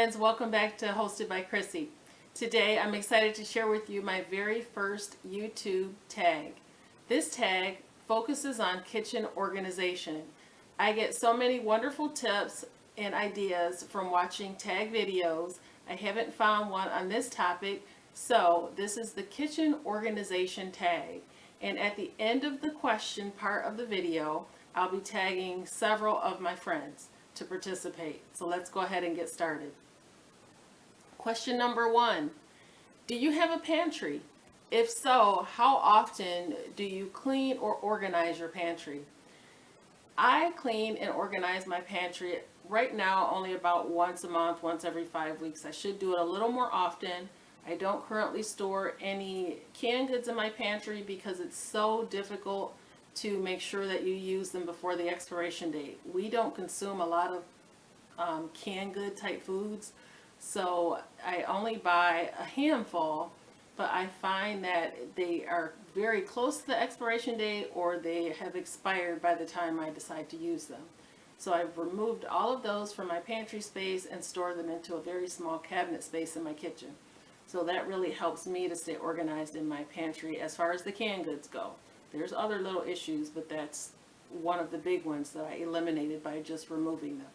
friends, welcome back to Hosted by Chrissy. Today I'm excited to share with you my very first YouTube tag. This tag focuses on kitchen organization. I get so many wonderful tips and ideas from watching tag videos. I haven't found one on this topic, so this is the kitchen organization tag. And at the end of the question part of the video, I'll be tagging several of my friends to participate. So let's go ahead and get started. Question number 1. Do you have a pantry? If so, how often do you clean or organize your pantry? I clean and organize my pantry right now only about once a month, once every 5 weeks. I should do it a little more often. I don't currently store any canned goods in my pantry because it's so difficult to make sure that you use them before the expiration date. We don't consume a lot of canned good type foods, so I only buy a handful, but I find that they are very close to the expiration date or they have expired by the time I decide to use them. So I've removed all of those from my pantry space and store them into a very small cabinet space in my kitchen. So that really helps me to stay organized in my pantry as far as the canned goods go. There's other little issues, but that's one of the big ones that I eliminated by just removing them.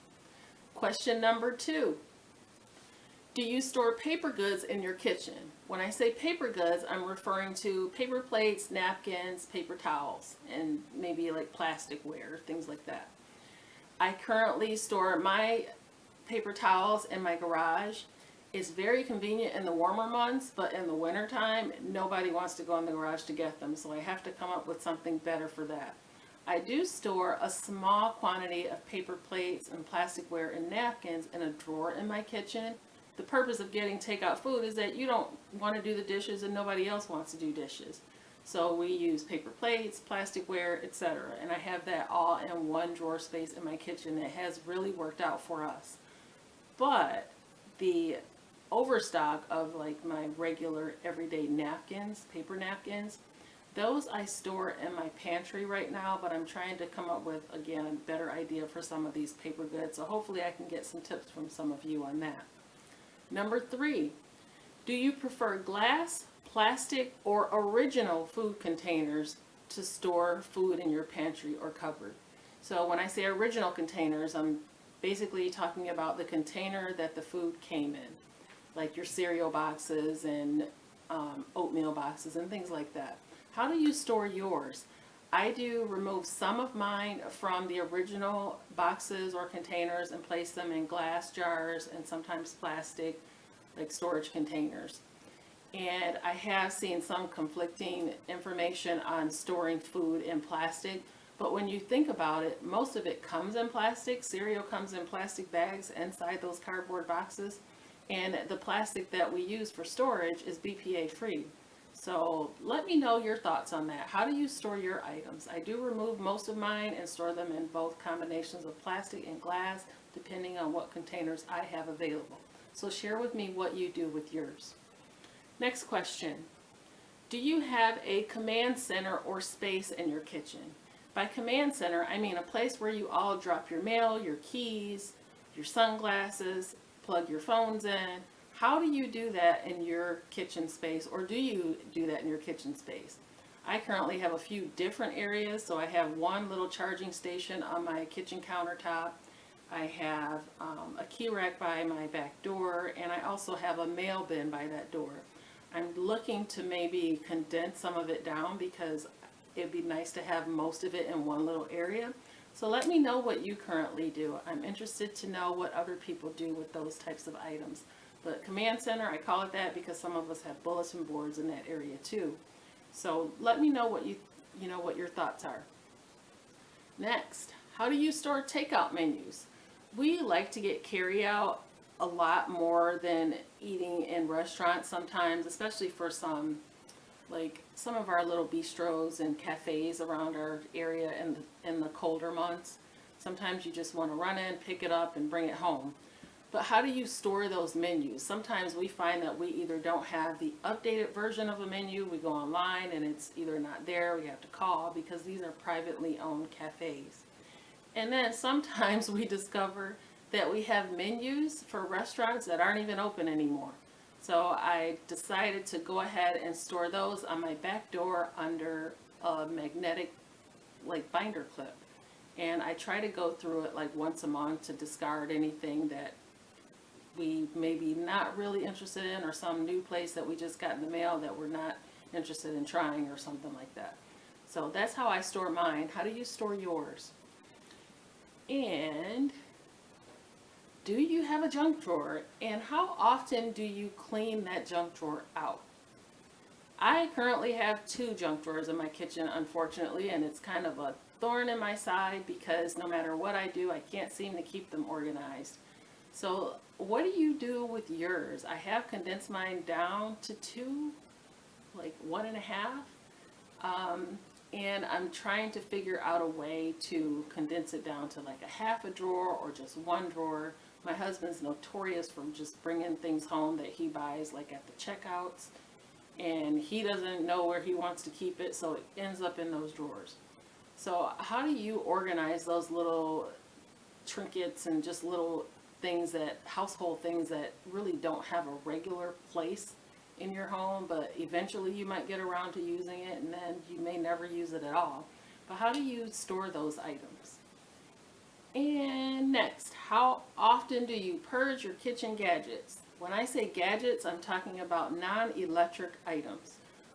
Question number 2. Do you store paper goods in your kitchen? When I say paper goods, I'm referring to paper plates, napkins, paper towels, and maybe like plasticware, things like that. I currently store my paper towels in my garage. It's very convenient in the warmer months, but in the winter time, nobody wants to go in the garage to get them, so I have to come up with something better for that. I do store a small quantity of paper plates and plasticware and napkins in a drawer in my kitchen. The purpose of getting takeout food is that you don't want to do the dishes and nobody else wants to do dishes. So we use paper plates, plasticware, etc. And I have that all in one drawer space in my kitchen. It has really worked out for us. But the overstock of like my regular everyday napkins, paper napkins, those I store in my pantry right now, but I'm trying to come up with, again, a better idea for some of these paper goods. So hopefully I can get some tips from some of you on that. Number 3, do you prefer glass, plastic, or original food containers to store food in your pantry or cupboard? So when I say original containers, I'm basically talking about the container that the food came in, like your cereal boxes and oatmeal boxes and things like that. How do you store yours? I do remove some of mine from the original boxes or containers and place them in glass jars and sometimes plastic, like storage containers. And I have seen some conflicting information on storing food in plastic, but when you think about it, most of it comes in plastic. Cereal comes in plastic bags inside those cardboard boxes, and the plastic that we use for storage is BPA free. So let me know your thoughts on that. How do you store your items? I do remove most of mine and store them in both combinations of plastic and glass, depending on what containers I have available. So share with me what you do with yours. Next question. Do you have a command center or space in your kitchen? By command center, I mean a place where you all drop your mail, your keys, your sunglasses, plug your phones in. How do you do that in your kitchen space, or do you do that in your kitchen space? I currently have a few different areas. So I have one little charging station on my kitchen countertop. I have a key rack by my back door, and I also have a mail bin by that door. I'm looking to maybe condense some of it down because it'd be nice to have most of it in one little area. So let me know what you currently do. I'm interested to know what other people do with those types of items. But command center, I call it that because some of us have bulletin boards in that area too. So let me know what what your thoughts are. Next, how do you store takeout menus? We like to get carry out a lot more than eating in restaurants sometimes, especially for some of our little bistros and cafes around our area in the colder months. Sometimes you just want to run in, pick it up, and bring it home. But how do you store those menus? Sometimes we find that we either don't have the updated version of a menu, we go online and it's either not there, we have to call because these are privately owned cafes. And then sometimes we discover that we have menus for restaurants that aren't even open anymore. So I decided to go ahead and store those on my back door under a magnetic like binder clip. And I try to go through it like once a month to discard anything that we maybe not really interested in, or some new place that we just got in the mail that we're not interested in trying or something like that. So that's how I store mine. How do you store yours? And do you have a junk drawer? And how often do you clean that junk drawer out? I currently have 2 junk drawers in my kitchen, unfortunately, and it's kind of a thorn in my side because no matter what I do, I can't seem to keep them organized. So what do you do with yours? I have condensed mine down to 2, like 1.5. And I'm trying to figure out a way to condense it down to like a half a drawer or just 1 drawer. My husband's notorious for just bringing things home that he buys like at the checkouts, and he doesn't know where he wants to keep it, so it ends up in those drawers. So how do you organize those little trinkets and just little things, that household things that really don't have a regular place in your home, but eventually you might get around to using it and then you may never use it at all? But how do you store those items? And next, how often do you purge your kitchen gadgets? When I say gadgets, I'm talking about non-electric items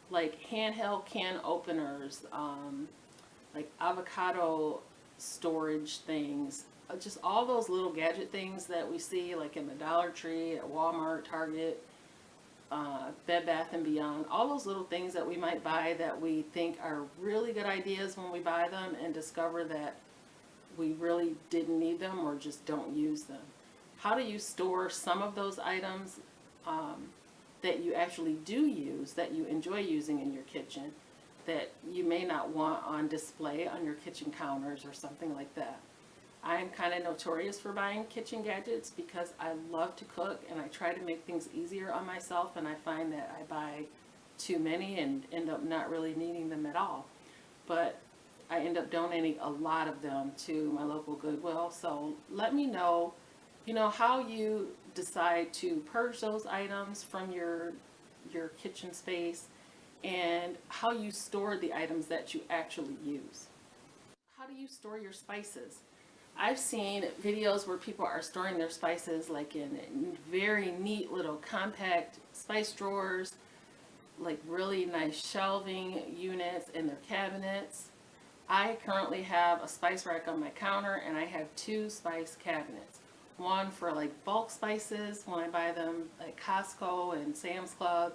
like handheld can openers, like avocado storage things, just all those little gadget things that we see like in the Dollar Tree, at Walmart, Target, Bed Bath & Beyond, all those little things that we might buy that we think are really good ideas when we buy them and discover that we really didn't need them or just don't use them. How do you store some of those items that you actually do use, that you enjoy using in your kitchen, that you may not want on display on your kitchen counters or something like that? I'm kind of notorious for buying kitchen gadgets because I love to cook and I try to make things easier on myself, and I find that I buy too many and end up not really needing them at all. But I end up donating a lot of them to my local Goodwill. So let me know, how you decide to purge those items from your kitchen space, and how you store the items that you actually use. How do you store your spices? I've seen videos where people are storing their spices like in very neat little compact spice drawers, like really nice shelving units in their cabinets. I currently have a spice rack on my counter, and I have 2 spice cabinets. One for like bulk spices when I buy them at Costco and Sam's Club,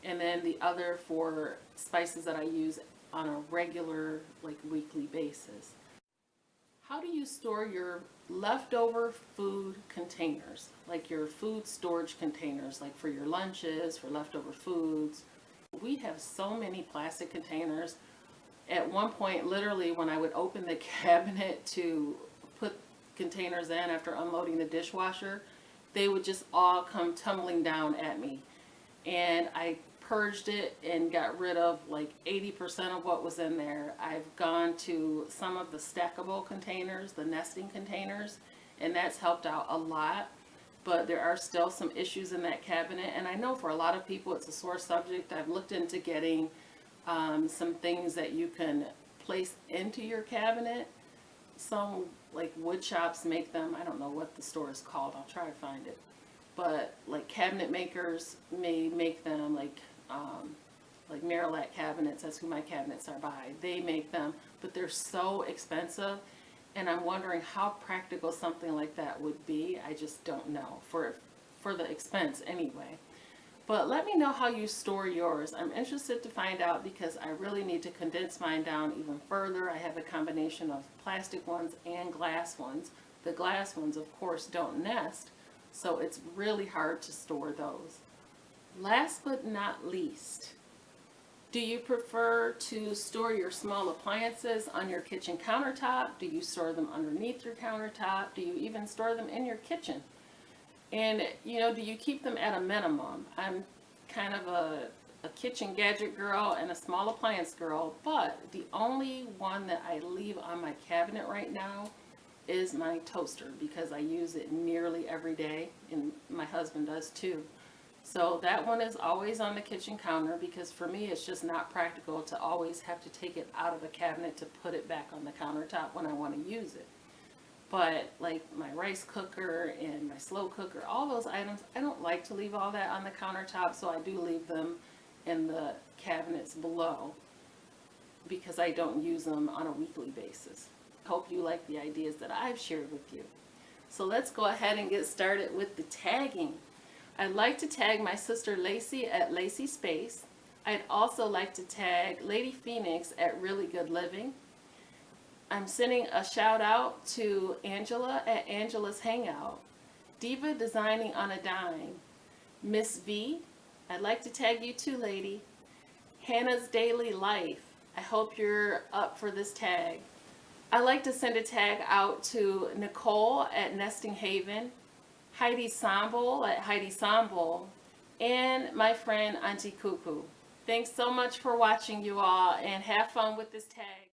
and then the other for spices that I use on a regular, like weekly basis. How do you store your leftover food containers, like your food storage containers, like for your lunches, for leftover foods? We have so many plastic containers. At one point, literally, when I would open the cabinet to put containers in after unloading the dishwasher, they would just all come tumbling down at me. And I purged it and got rid of like 80% of what was in there. I've gone to some of the stackable containers, the nesting containers, and that's helped out a lot. But there are still some issues in that cabinet, and I know for a lot of people it's a sore subject. I've looked into getting some things that you can place into your cabinet. Some like wood shops make them. I don't know what the store is called. I'll try to find it. But like cabinet makers may make them, like Marillac cabinets. That's who my cabinets are by. They make them, but they're so expensive, and I'm wondering how practical something like that would be. I just don't know for the expense anyway. But let me know how you store yours. I'm interested to find out because I really need to condense mine down even further. I have a combination of plastic ones and glass ones. The glass ones, of course, don't nest, so it's really hard to store those. Last but not least, do you prefer to store your small appliances on your kitchen countertop? Do you store them underneath your countertop? Do you even store them in your kitchen? And, do you keep them at a minimum? I'm kind of a kitchen gadget girl and a small appliance girl, but the only one that I leave on my cabinet right now is my toaster because I use it nearly every day, and my husband does too. So that one is always on the kitchen counter because for me it's just not practical to always have to take it out of a cabinet to put it back on the countertop when I want to use it. But like my rice cooker and my slow cooker, all those items, I don't like to leave all that on the countertop, so I do leave them in the cabinets below because I don't use them on a weekly basis. Hope you like the ideas that I've shared with you. So let's go ahead and get started with the tagging. I'd like to tag my sister Lacey at Lacey Space. I'd also like to tag Lady Phoenix at Really Good Living. I'm sending a shout out to Angela at Angela's Hangout, Diva Designing on a Dime, Miss V. I'd like to tag you too, lady. Hannah's Daily Life. I hope you're up for this tag. I like to send a tag out to Nicole at Nesting Haven, Heidi Sambol at Heidi Sambol, and my friend Auntie Cuckoo. Thanks so much for watching, you all, and have fun with this tag.